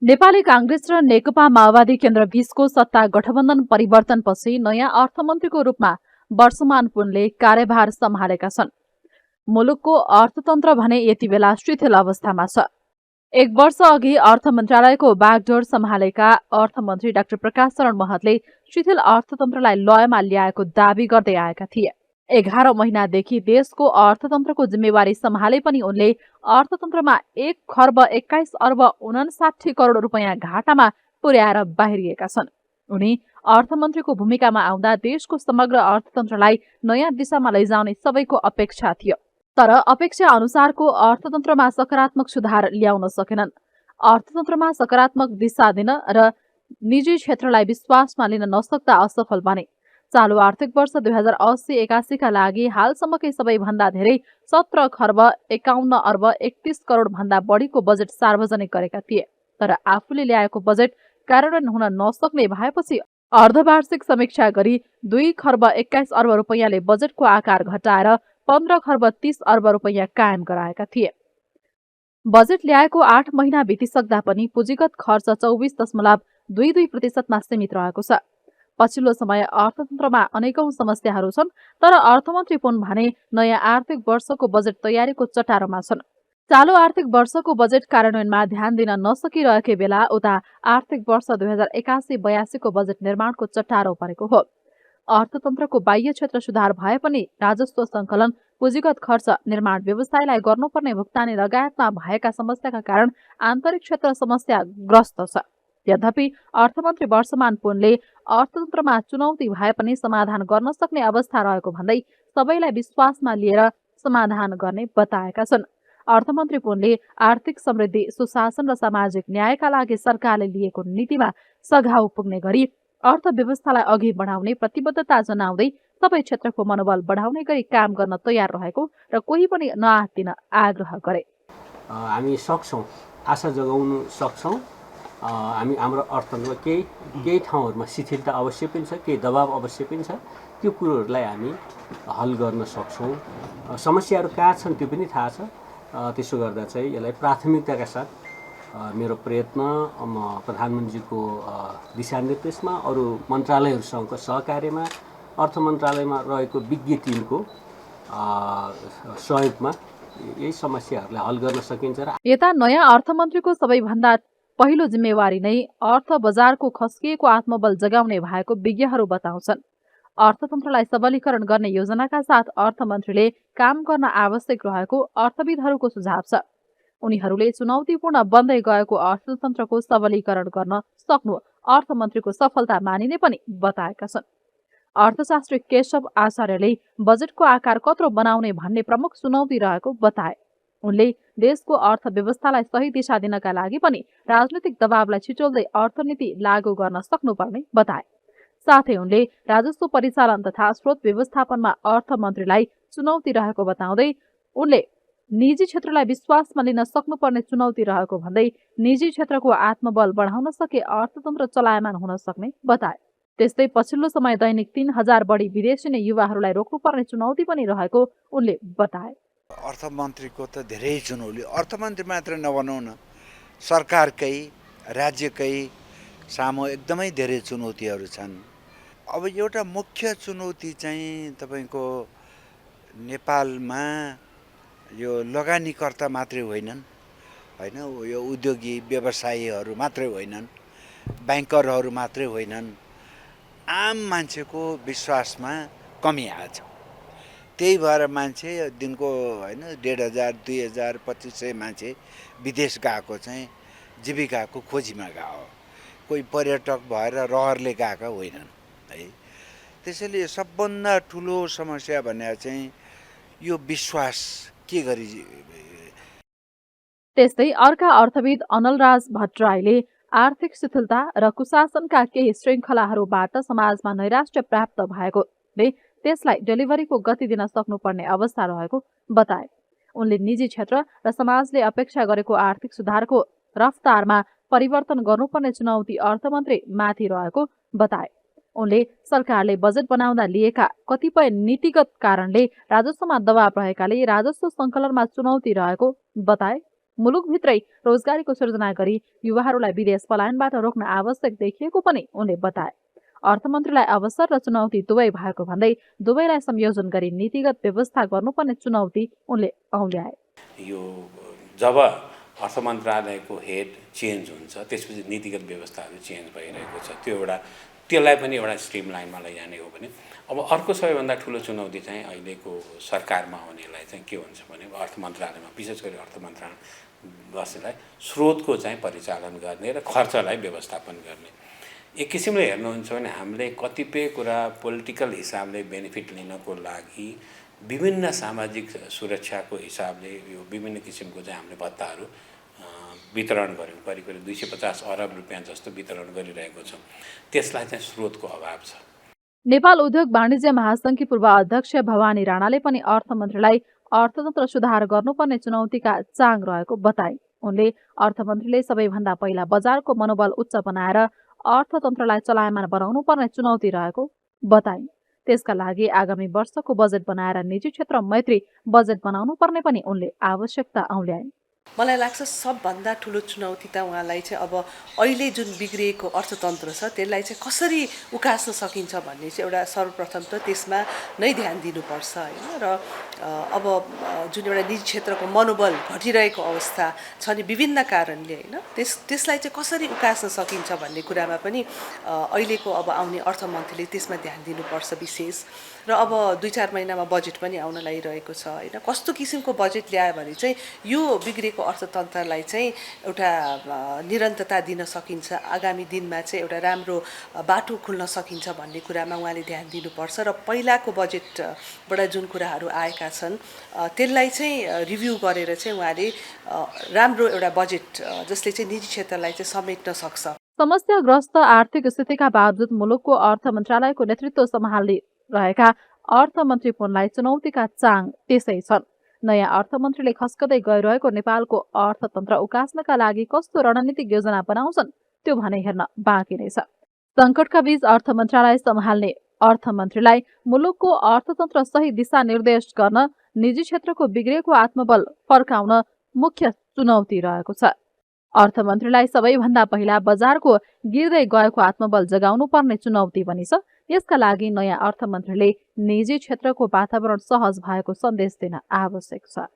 नेपाली कांग्रेस र नेकपा माओवादी केन्द्र बीचको सत्ता गठबन्धन परिवर्तनपछि नयाँ अर्थमन्त्रीको रूपमा वर्षमान पुनले कार्यभार सम्हालेका छन्। मुलुकको अर्थतन्त्र भने यति बेला शिथिल अवस्थामा छ। 1 वर्ष अघि अर्थ मन्त्रालयको बागडोर सम्हालेका अर्थमन्त्री डाक्टर प्रकाश शरण महतले शिथिल अर्थतन्त्रलाई लयमा ल्याएको दावी गर्दै आएका थिए। 11 महिनादेखि देशको अर्थतन्त्रको जिम्मेवारी सम्हाले पनि उनले अर्थतन्त्रमा 1 खर्ब 21 अर्ब 59 करोड रुपैयाँ घाटामा पुर्याएर बाहिरिएका छन्। उनी अर्थमन्त्रीको भूमिकामा आउँदा देशको समग्र अर्थतन्त्रलाई नयाँ दिशामा लैजाउने सबैको अपेक्षा थियो। तर अपेक्षा अनुसारको अर्थतन्त्रमा सकारात्मक सुधार ल्याउन सकेनन्। अर्थतन्त्रमा सकारात्मक दिशा दिन र निजी क्षेत्रलाई विश्वासमा लिन नसक्दा असफल बने। चालु आर्थिक वर्ष 2080-81 का लागि हालसम्मकै सबैभन्दा धेरै 17 खर्ब 51 अर्ब 31 करोड भन्दा बढीको बजेट सार्वजनिक गरेका थिए। तर आफूले ल्याएको बजेट कार्यान्वयन हुन नसक्ने भएपछि अर्धवार्षिक समीक्षा गरी 2 खर्ब 21 अर्ब रुपैयाँले बजेटको आकार घटाएर 15 खर्ब 30 अर्ब रुपैयाँ कायम गराएका थिए। बजेट ल्याएको 8 महिना बितिसक्दा पनि पुँजीगत खर्च 24.22% मा सीमित रहेको छ। पछिल्लो समय अर्थतन्त्रमा अनेकौं समस्याहरू छन्, तर अर्थमन्त्री पुन भने नयाँ आर्थिक वर्षको बजेट तयारीको चटारोमा छन्। चालु आर्थिक वर्षको बजेट कार्यान्वयनमा ध्यान दिन नसकिरहेकै बेला उता आर्थिक वर्ष 2081-82 को बजेट निर्माणको चटारो परेको हो। अर्थतन्त्रको बाह्य क्षेत्र सुधार भए पनि राजस्व सङ्कलन, पुँजीगत खर्च, निर्माण व्यवसायलाई गर्नुपर्ने भुक्तानी लगायतमा भएका समस्याका कारण आन्तरिक क्षेत्र समस्याग्रस्त छ। यद्यपि अर्थमन्त्री वर्षमान पुनले अर्थतन्त्रमा चुनौती भए पनि समाधान गर्न सक्ने अवस्था रहेको भन्दै सबैलाई विश्वासमा लिएर समाधान गर्ने बताएका छन्। अर्थमन्त्री पुनले आर्थिक समृद्धि, सुशासन र सामाजिक न्यायका लागि सरकारले लिएको नीतिमा सघाउ पुग्ने गरी अर्थव्यवस्थालाई अघि बढाउने प्रतिबद्धता जनाउँदै सबै क्षेत्रको मनोबल बढाउने गरी काम गर्न तयार रहेको र कोही पनि नआत्तिन आग्रह गरे। हामी सक्छौं, आशा जगाउन सक्छौं। हामी हाम्रो अर्थतन्त्रमा केही ठाउँहरूमा शिथिलता अवश्य पनि छ, केही दबाव अवश्य पनि छ। त्यो कुरोहरूलाई हामी हल गर्न सक्छौं। समस्याहरू कहाँ छन् त्यो पनि थाहा छ। त्यसो गर्दा चाहिँ यसलाई प्राथमिकताका साथ मेरो प्रयत्न प्रधानमन्त्रीको दिशानिर्देशमा, अरू मन्त्रालयहरूसँगको सहकार्यमा, अर्थ मन्त्रालयमा रहेको विज्ञ टिमको सहयोगमा यही समस्याहरूलाई हल गर्न सकिन्छ। यता नयाँ अर्थमन्त्रीको सबैभन्दा पहिलो जिम्मेवारी नै अर्थ बजारको खस्किएको आत्मबल जगाउने भएको विज्ञहरू बताउँछन्। अर्थतन्त्रलाई सबलीकरण गर्ने योजनाका साथ अर्थमन्त्रीले काम गर्न आवश्यक रहेको अर्थविदहरूको सुझाव छ। उनीहरूले चुनौतीपूर्ण बन्दै गएको अर्थतन्त्रको सबलीकरण गर्न सक्नु अर्थमन्त्रीको सफलता मानिने पनि बताएका छन्। अर्थशास्त्री केशव आचार्यले बजेटको आकार कत्रो बनाउने भन्ने प्रमुख चुनौती रहेको बताए। उनले देशको अर्थव्यवस्थालाई सही दिशा दिनका लागि पनि राजनीतिक दबावलाई छिचोल्दै अर्थनीति लागू गर्न सक्नुपर्ने बताए। साथै उनले राजस्व परिचालन तथा स्रोत व्यवस्थापनमा अर्थमन्त्रीलाई चुनौती रहेको बताउँदै उनले निजी क्षेत्रलाई विश्वासमा लिन सक्नुपर्ने चुनौती रहेको भन्दै निजी क्षेत्रको आत्मबल बढाउन सके अर्थतन्त्र चलायमान हुन सक्ने बताए। त्यस्तै पछिल्लो समय दैनिक 3000 बढी विदेशी नै युवाहरूलाई रोक्नुपर्ने चुनौती पनि रहेको उनले बताए। अर्थमन्त्रीको त धेरै चुनौती, अर्थमन्त्री मात्र नबनाउन, सरकारकै राज्यकै सामु एकदमै धेरै चुनौतीहरू छन्। अब एउटा मुख्य चुनौती चाहिँ तपाईको नेपालमा यो लगानीकर्ता मात्रै होइनन्, हैन, यो उद्योगी व्यवसायीहरू मात्रै होइनन्, ब्याङ्करहरू मात्रै होइनन्, आम मान्छेको विश्वासमा कमी आछ। त्यही भएर मान्छे दिनको हैन 1500, 2000, 2500 मान्छे विदेश गएको चाहिँ जीविकाको खोजीमा गयो। कोही पर्यटक भएर रहरले गएका होइनन् है। त्यसैले सबभन्दा ठुलो समस्या भने चाहिँ यो विश्वास के गरी। त्यस्तै अर्का अर्थविद अनलराज भट्टराईले आर्थिक शिथिलता र कुशासनका केही श्रृङ्खलाहरूबाट समाजमा नैराश्य प्राप्त भएकोले त्यसलाई डेलिभरीको गति दिन सक्नुपर्ने अवस्था रहेको बताए। उनले निजी क्षेत्र र समाजले अपेक्षा गरेको आर्थिक सुधारको रफ्तारमा परिवर्तन गर्नुपर्ने चुनौती अर्थमन्त्री माथि रहेको बताए। उनले सरकारले बजेट बनाउँदा लिएका कतिपय नीतिगत कारणले राजस्वमा दबाव रहेकाले राजस्व सङ्कलनमा चुनौती रहेको बताए। मुलुकभित्रै रोजगारीको सृजना गरी युवाहरूलाई विदेश पलायनबाट रोक्न आवश्यक देखिएको पनि उनले बताए। अर्थमन्त्रीलाई अवसर र चुनौती दुवै भएको भन्दै दुवैलाई संयोजन गरी नीतिगत व्यवस्था गर्नुपर्ने चुनौती उनले औल्याए। यो जब अर्थ मन्त्रालयको हेड चेन्ज हुन्छ त्यसपछि नीतिगत व्यवस्थाहरू चेन्ज भइरहेको छ, त्यसलाई पनि एउटा स्ट्रिमलाइनमा लैजाने हो भने अब अर्को सबैभन्दा ठुलो चुनौती चाहिँ अहिलेको सरकारमा आउनेलाई चाहिँ के हुन्छ भने अर्थ मन्त्रालयमा विशेष गरी अर्थ मन्त्रालय बस्नेलाई स्रोतको चाहिँ परिचालन गर्ने र खर्चलाई व्यवस्थापन गर्ने। एक किसिमले हेर्नुहुन्छ भने हामीले कतिपय कुरा पोलिटिकल हिसाबले बेनिफिट लिनको लागि विभिन्न सामाजिक सुरक्षाको हिसाबले यो विभिन्न किसिमको चाहिँ हामीले भत्ताहरू वितरण गर्यौँ, करिब 250 अरब रुपियाँ जस्तो वितरण गरिरहेको छौँ। त्यसलाई चाहिँ स्रोतको अभाव छ। नेपाल उद्योग वाणिज्य महासङ्घकी पूर्व अध्यक्ष भवानी राणाले पनि अर्थमन्त्रीलाई अर्थतन्त्र सुधार गर्नुपर्ने चुनौतीका चाङ रहेको बताए। उनले अर्थमन्त्रीले सबैभन्दा पहिला बजारको मनोबल उच्च बनाएर अर्थतन्त्रलाई चलायमान बनाउनु पर्ने चुनौती रहेको बताए। त्यसका लागि आगामी वर्षको बजेट बनाएर निजी क्षेत्र मैत्री बजेट बनाउनु पर्ने पनि उनले आवश्यकता औल्याए। मलाई लाग्छ सबभन्दा ठुलो चुनौती त उहाँलाई चाहिँ अब अहिले जुन बिग्रिएको अर्थतन्त्र छ त्यसलाई चाहिँ कसरी उकास्न सकिन्छ भन्ने चाहिँ एउटा सर्वप्रथम त त्यसमा नै ध्यान दिनुपर्छ होइन। र अब जुन एउटा निजी क्षेत्रको मनोबल घटिरहेको अवस्था छ नि विभिन्न कारणले होइन, त्यसलाई चाहिँ कसरी उकास्न सकिन्छ भन्ने कुरामा पनि अहिलेको अब आउने अर्थमन्त्रीले त्यसमा ध्यान दिनुपर्छ विशेष। र अब 2-4 महिनामा बजेट पनि आउन लागिरहेको छ होइन। कस्तो किसिमको बजेट ल्यायो भने चाहिँ यो बिग्रेको अर्थतन्त्रलाई चाहिँ एउटा निरन्तरता दिन सकिन्छ, आगामी दिनमा चाहिँ एउटा राम्रो बाटो खुल्न सकिन्छ भन्ने कुरामा उहाँले ध्यान दिनुपर्छ। र पहिलाको बजेटबाट जुन कुराहरू आएका छन् त्यसलाई चाहिँ रिभ्यू गरेर चाहिँ उहाँले राम्रो एउटा बजेट जसले चाहिँ निजी क्षेत्रलाई चाहिँ समेट्न सक्छ। समस्याग्रस्त आर्थिक स्थितिका बावजुद मुलुकको अर्थ मन्त्रालयको नेतृत्व सम्हाल्ने रहेका अर्थमन्त्री पुनलाई चुनौतीका चाङ त्यसै छन्। नयाँ अर्थमन्त्रीले खस्कदै गइरहेको नेपालको अर्थतन्त्र उकास्नका लागि कस्तो रणनीतिक योजना बनाउँछन् त्यो भने हेर्न बाँकी नै छ। सङ्कटका बीच अर्थ मन्त्रालय सम्हाल्ने अर्थमन्त्रीलाई मुलुकको अर्थतन्त्र सही दिशानिर्देश गर्न निजी क्षेत्रको बिग्रेको आत्मबल फर्काउन मुख्य चुनौती रहेको छ। अर्थमन्त्रीलाई सबैभन्दा पहिला बजारको गिर्दै गएको आत्मबल जगाउनु पर्ने चुनौती पनि छ। यसका लागि नयाँ अर्थमन्त्रीले निजी क्षेत्रको वातावरण सहज भएको सन्देश दिन आवश्यक छ।